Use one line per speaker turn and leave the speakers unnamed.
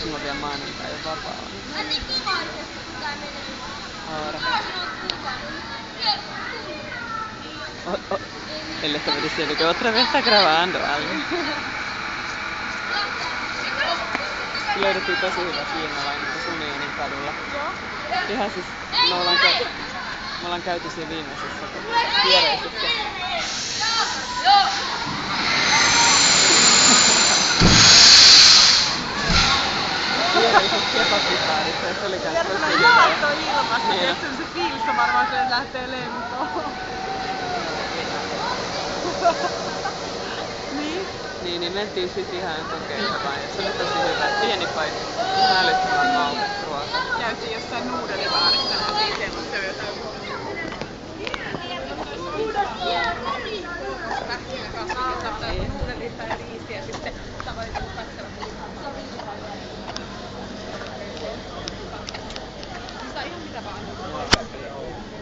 mulla vielä maanantai ja vapaa. Ora. Eller stavo dicendo che otra vez sta gravando algo. Löydettiin tosi hyvä siirmalainen tuossa Unionin kadulla. Ihan siis, me ollaan käyty siinä viimeisessä viereisessä. Viereisessä kebabbipaarissa, se oli kans tosi hyvä.
Maatto ilmassa, tietysti se fiilis on varmaan se, että lähtee lentoon.
Niin mentiin sit ihan kokeilemaan ja se oli tosi hyvä. Pieni paikka, ihan älyttömän maukas ruoka.
Käytiin jossain nuudelibaarissa ja otin semmoista jotain. Nuudelista ja riisiä sitten tavallisesti